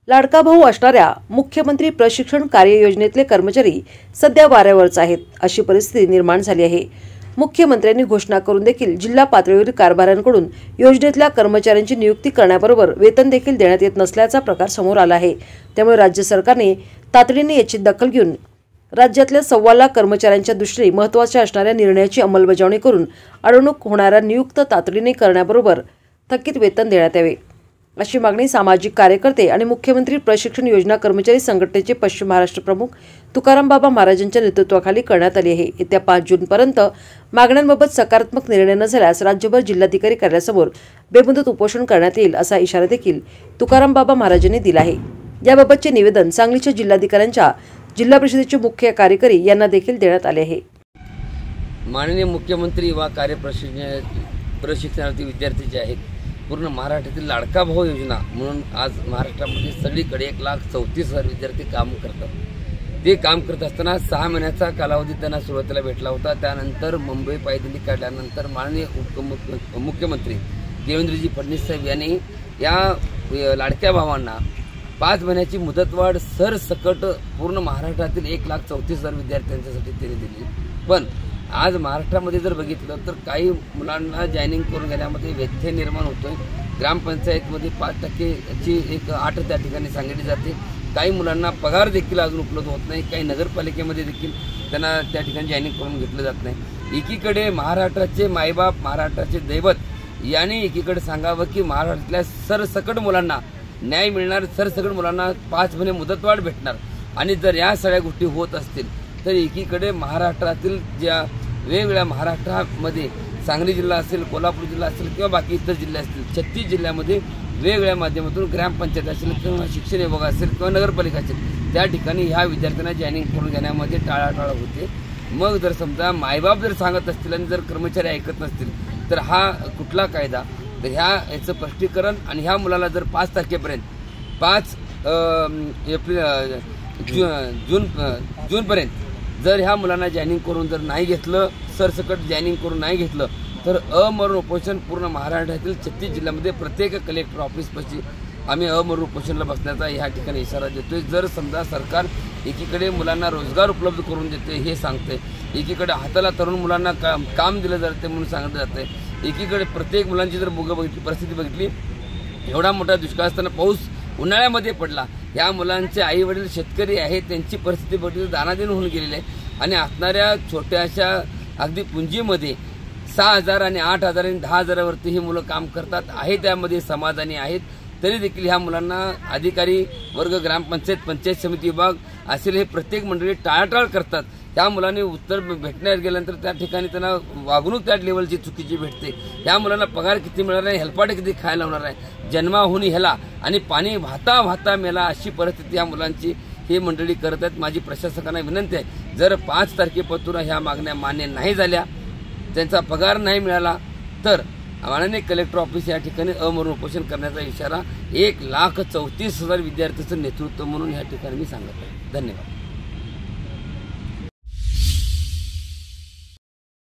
लाडका भाऊ असणाऱ्या मुख्यमंत्री प्रशिक्षण कार्य योजनेतले कर्मचारी सध्या वाऱ्यावरच आहेत अशी परिस्थिती निर्माण झाली आहे। मुख्यमंत्र्यांनी घोषणा करून देखील जिल्हा पातळीवरील कारभाऱ्यांकडून योजनेतल्या कर्मचाऱ्यांची नियुक्ती करण्याबरोबर वेतन देखील देण्यात येत नसल्याचा प्रकार समोर आला आहे। त्यामुळे राज्य सरकारने तातडीने याची दखल घेऊन राज्यातल्या 1.25 लाख कर्मचाऱ्यांच्या दृष्टीने महत्त्वाच्या असणाऱ्या निर्णयाची अंमलबजावणी करून अडवणूक होणाऱ्या नियुक्त तातडीने करण्याबरोबर थकीत वेतन देण्यात यावे अशी मागणी सामाजिक कार्यकर्ते आणि मुख्यमंत्री प्रशिक्षण योजना कर्मचारी संघटनेचे पश्चिम महाराष्ट्र प्रमुख तुकाराम बाबा महाराजांच्या नेतृत्वाखाली करण्यात आली आहे। येत्या 5 जूनपर्यंत मागण्यांबाबत सकारात्मक निर्णय न झाल्यास राज्यभर जिल्हाधिकारी कार्यालयासमोर बेमुदत उपोषण करण्यात येईल असा इशारा देखील तुकाराम बाबा महाराजांनी दिला आहे। याबाबतचे निवेदन सांगलीच्या जिल्हाधिकाऱ्यांच्या जिल्हा परिषदेचे मुख्य कार्यकारी यांना देखील देण्यात आले आहे। माननीय मुख्यमंत्री युवा कार्य प्रशिक्षणार्थी विद्यार्थी जे आहेत पूर्ण महाराष्ट्रातील लाडका भाऊ योजना म्हणून आज महाराष्ट्रामध्ये सगळीकडे 1,34,000 विद्यार्थी काम करतात। ते काम करत असताना 6 महिन्याचा कालावधी त्यांना सुरुवातीला भेटला होता। त्यानंतर मुंबई पायदळी काढल्यानंतर माननीय मुख्यमंत्री देवेंद्रजी फडणवीस साहेब यांनी या लाडक्या भावांना 5 महिन्याची मुदतवाढ सरसकट पूर्ण महाराष्ट्रातील 1,34,000 विद्यार्थ्यांच्यासाठी त्यांनी दिली। पण आज महाराष्ट्रामध्ये जर बघितलं तर काही मुलांना जॉईनिंग करून घेण्यामध्ये व्यत्यय निर्माण होतोय। ग्रामपंचायतमध्ये 5% एक अट त्या ठिकाणी सांगितली जाते। काही मुलांना पगार देखील अजून उपलब्ध होत नाही। काही नगरपालिकेमध्ये देखील त्यांना त्या ठिकाणी जॉईनिंग करून घेतलं जात नाही। एकीकडे महाराष्ट्राचे मायबाप महाराष्ट्राचे दैवत यांनी एकीकडे सांगावं की महाराष्ट्रातल्या सरसकट मुलांना न्याय मिळणार, सरसकट मुलांना 5 महिने मुदतवाढ भेटणार। आणि जर या सगळ्या गोष्टी होत असतील तर एकीकडे महाराष्ट्रातील ज्या वेगवेगळ्या महाराष्ट्रामध्ये सांगली जिल्हा असेल, कोल्हापूर जिल्हा असेल किंवा बाकी इतर जिल्हे असतील, 36 जिल्ह्यामध्ये वेगवेगळ्या माध्यमातून ग्रामपंचायत असेल किंवा शिक्षण विभाग असेल किंवा नगरपालिका असेल त्या ठिकाणी ह्या विद्यार्थ्यांना जॉईनिंग करून घेण्यामध्ये टाळाटाळ होते। मग जर समजा मायबाप जर सांगत असतील आणि जर कर्मचारी ऐकत नसतील तर हा कुठला कायदा? तर याचं स्पष्टीकरण आणि ह्या मुलाला जर 5 तारखेपर्यंत 5 जूनपर्यंत जर ह्या मुलांना जॉईनिंग करून जर नाही घेतलं, सरसकट जॉईनिंग करून नाही घेतलं तर अमरण उपोषण पूर्ण महाराष्ट्रातील 36 जिल्ह्यामध्ये प्रत्येक कलेक्टर ऑफिसपाशी आम्ही अमरण उपोषणला बसण्याचा ह्या ठिकाणी इशारा देतोय। जर समजा सरकार एकीकडे मुलांना रोजगार उपलब्ध करून देते हे सांगते, एकीकडे हाताला तरुण मुलांना काम दिलं जाते म्हणून सांगितलं जाते, एकीकडे प्रत्येक मुलांची जर परिस्थिती बघितली, एवढा मोठा दुष्काळ असताना पाऊस उन्हाळ्यामध्ये पडला, या मुलांचे आई वडील शेतकरी आहेत, त्यांची परिस्थिती बघितली दानादीन होऊन गेलेली आहे। आणि असणाऱ्या छोट्याशा अगदी पुंजीमध्ये 6,000 आणि 8,000 आणि 10,000वरती ही मुलं काम करतात आहे, त्यामध्ये समाधानी आहेत। तरी देखील ह्या मुलांना अधिकारी वर्ग, ग्रामपंचायत, पंचायत समिती विभाग असेल हे प्रत्येक मंडळी टाळाटाळ करतात। त्या मुलांनी उत्तर भेटण्यात गेल्यानंतर त्या ठिकाणी त्यांना वागणूक त्या लेवलची चुकीची भेटते। त्या मुलांना पगार किती मिळणार आहे, हेलपाटे किती खायला होणार आहे, जन्माहुनी ह्याला आणि पाणी वाहता वाहता मेला अशी परिस्थिती ह्या मुलांची ही मंडळी करत आहेत। माझी प्रशासकांना विनंती आहे, जर 5 तारखेपासून ह्या मागण्या मान्य नाही झाल्या, त्यांचा पगार नाही मिळाला तर माननीय कलेक्टर ऑफिस या ठिकाणी अमरण उपोषण करण्याचा इशारा 1,34,000 विद्यार्थ्यांचं नेतृत्व म्हणून या ठिकाणी मी सांगत आहे। धन्यवाद।